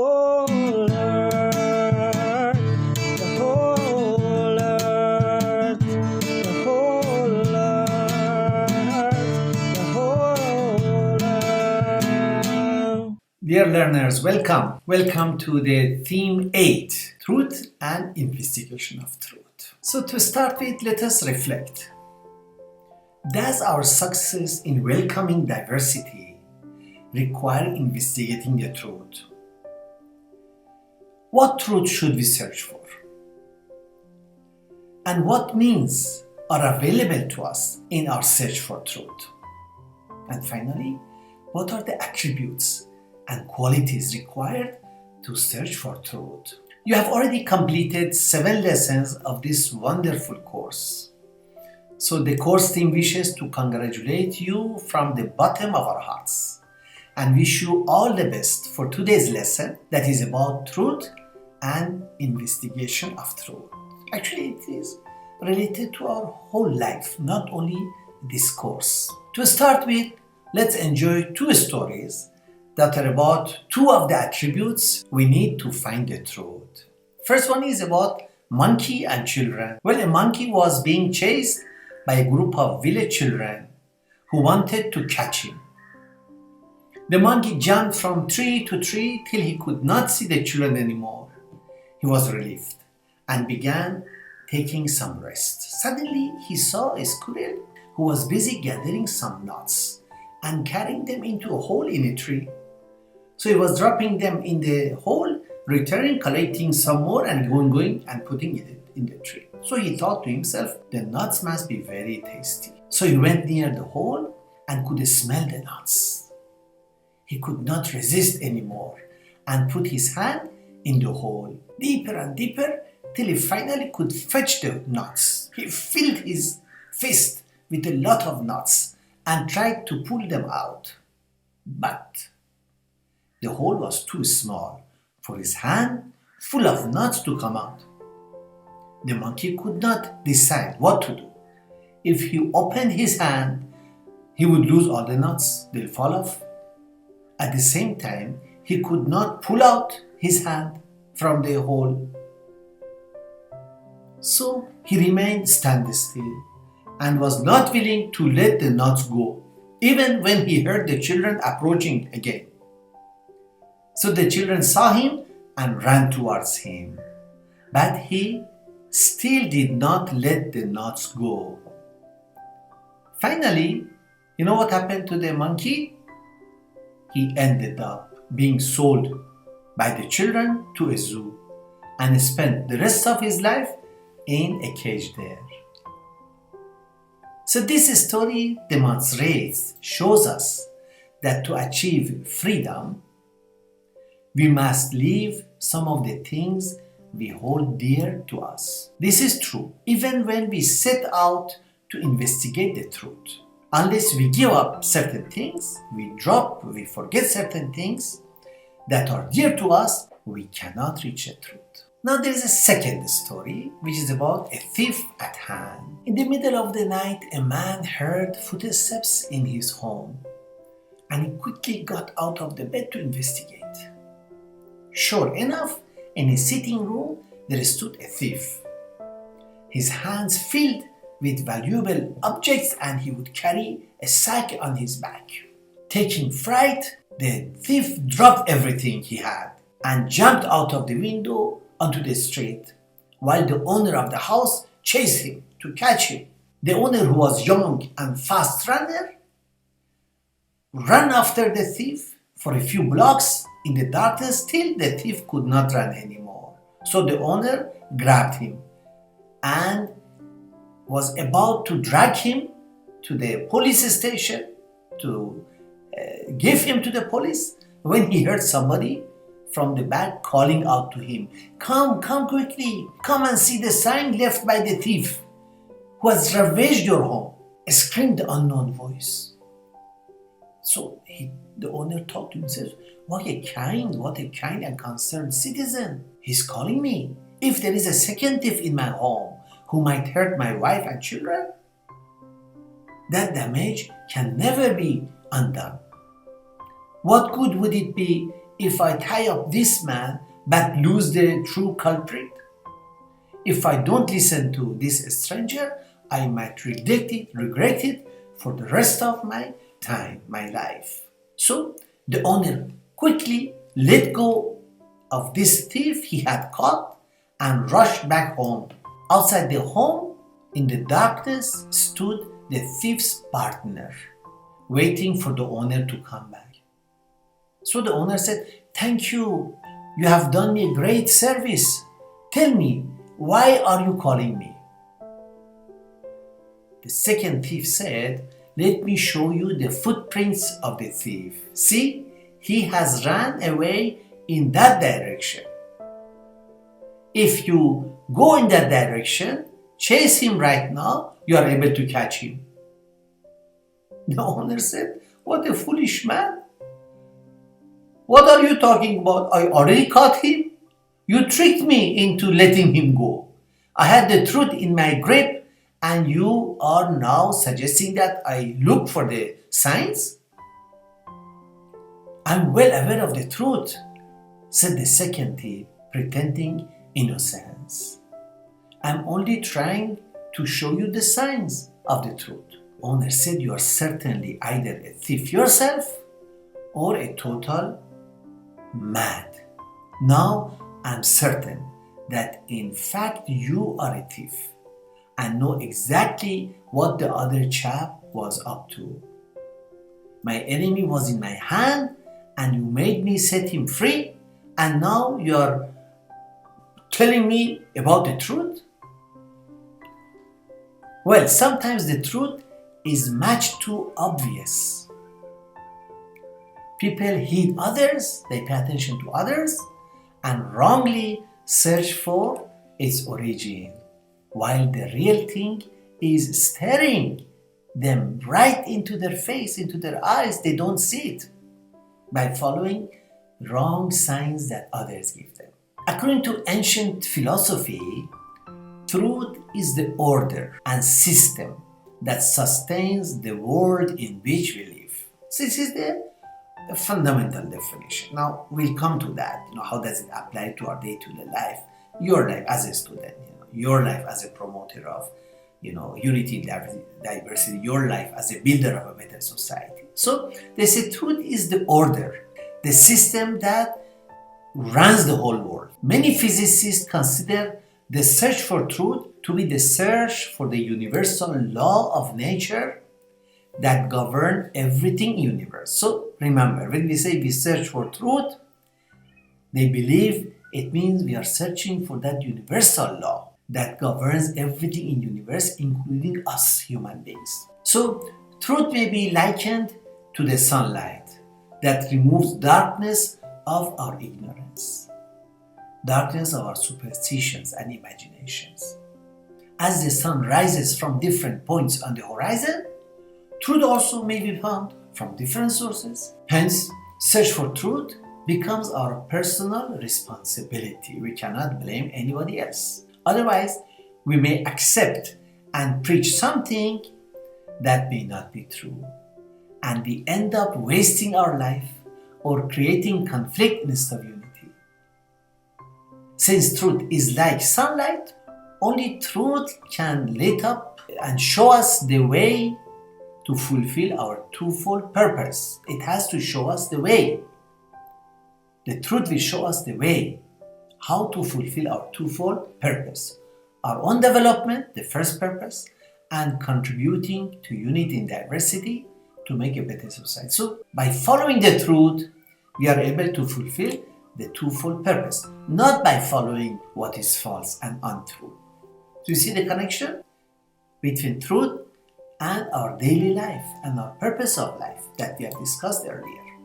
whole earth, the whole earth, the whole earth, the whole earth. Dear learners, welcome. Welcome to the theme 8, Truth and Investigation of Truth. So to start with, let us reflect. Does our success in welcoming diversity require investigating the truth? What truth should we search for? And what means are available to us in our search for truth? And finally, what are the attributes and qualities required to search for truth? You have already completed 7 lessons of this wonderful course. So the course team wishes to congratulate you from the bottom of our hearts and wish you all the best for today's lesson that is about truth and investigation of truth. Actually, it is related to our whole life, not only this course. To start with, let's enjoy 2 stories that are about 2 of the attributes we need to find the truth. First one is about monkey and children. Well, a monkey was being chased by a group of village children who wanted to catch him. The monkey jumped from tree to tree till he could not see the children anymore. He was relieved and began taking some rest. Suddenly, he saw a squirrel who was busy gathering some nuts and carrying them into a hole in a tree. So he was dropping them in the hole, returning, collecting some more and going and putting it in the tree. So he thought to himself, the nuts must be very tasty. So he went near the hole and could smell the nuts. He could not resist anymore and put his hand in the hole, deeper and deeper, till he finally could fetch the nuts. He filled his fist with a lot of nuts and tried to pull them out. But the hole was too small for his hand full of nuts to come out. The monkey could not decide what to do. If he opened his hand, he would lose all the nuts, they'll fall off. At the same time, he could not pull out his hand from the hole. So he remained standing still and was not willing to let the nuts go, even when he heard the children approaching again. So the children saw him and ran towards him. But he still did not let the nuts go. Finally, you know what happened to the monkey? He ended up being sold by the children to a zoo and spent the rest of his life in a cage there. So this story demonstrates, shows us that to achieve freedom, we must leave some of the things we hold dear to us. This is true even when we set out to investigate the truth. Unless we give up certain things, we forget certain things that are dear to us, we cannot reach the truth. Now there is a second story which is about a thief at hand. In the middle of the night, a man heard footsteps in his home and he quickly got out of the bed to investigate. Sure enough, in his sitting room, there stood a thief. His hands filled with valuable objects and he would carry a sack on his back. Taking fright, the thief dropped everything he had and jumped out of the window onto the street, while the owner of the house chased him to catch him. The owner, who was young and fast runner, ran after the thief for a few blocks in the darkness till the thief could not run anymore. So the owner grabbed him and was about to drag him to the police station to give him to the police when he heard somebody from the back calling out to him, come quickly, come and see the sign left by the thief who has ravaged your home, screamed the unknown voice. So the owner thought to himself, what a kind and concerned citizen. He's calling me. If there is a second thief in my home who might hurt my wife and children, that damage can never be undone. What good would it be if I tie up this man but lose the true culprit? If I don't listen to this stranger, I might regret it for the rest of my time, my life. So the owner quickly let go of this thief he had caught and rushed back home. Outside the home, in the darkness, stood the thief's partner, waiting for the owner to come back. So the owner said, "Thank you. You have done me a great service. Tell me, why are you calling me?" The second thief said, "Let me show you the footprints of the thief. See, he has run away in that direction. If you go in that direction, chase him right now, you are able to catch him." The owner said, "What a foolish man. What are you talking about? I already caught him. You tricked me into letting him go. I had the truth in my grip, and you are now suggesting that I look for the signs?" "I'm well aware of the truth," said the second thief, pretending innocence. "I'm only trying to show you the signs of the truth." Owner said, "You are certainly either a thief yourself or a total mad. Now I'm certain that in fact you are a thief and know exactly what the other chap was up to. My enemy was in my hand and you made me set him free, and now you're telling me about the truth?" Well, sometimes the truth is much too obvious. People heed others, they pay attention to others, and wrongly search for its origin, while the real thing is staring them right into their face, into their eyes. They don't see it by following wrong signs that others give them. According to ancient philosophy, truth is the order and system that sustains the world in which we live. So this is the fundamental definition. Now we'll come to that. How does it apply to our day-to-day life? Your life as a student, your life as a promoter of, unity, diversity, your life as a builder of a better society. So they say truth is the order, the system that runs the whole world. Many physicists consider the search for truth to be the search for the universal law of nature that govern everything in the universe. So remember, when we say we search for truth, they believe it means we are searching for that universal law that governs everything in the universe, including us human beings. So truth may be likened to the sunlight that removes darkness of our ignorance, darkness of our superstitions and imaginations. As the sun rises from different points on the horizon, truth also may be found from different sources. Hence, search for truth becomes our personal responsibility. We cannot blame anybody else. Otherwise, we may accept and preach something that may not be true, and we end up wasting our life or creating conflict instead of unity. Since truth is like sunlight, only truth can light up and show us the way to fulfill our twofold purpose. It has to show us the way. The truth will show us the way how to fulfill our twofold purpose. Our own development, the first purpose, and contributing to unity and diversity to make a better society. So by following the truth, we are able to fulfill the twofold purpose, not by following what is false and untrue. Do you see the connection between truth and our daily life and our purpose of life that we have discussed earlier?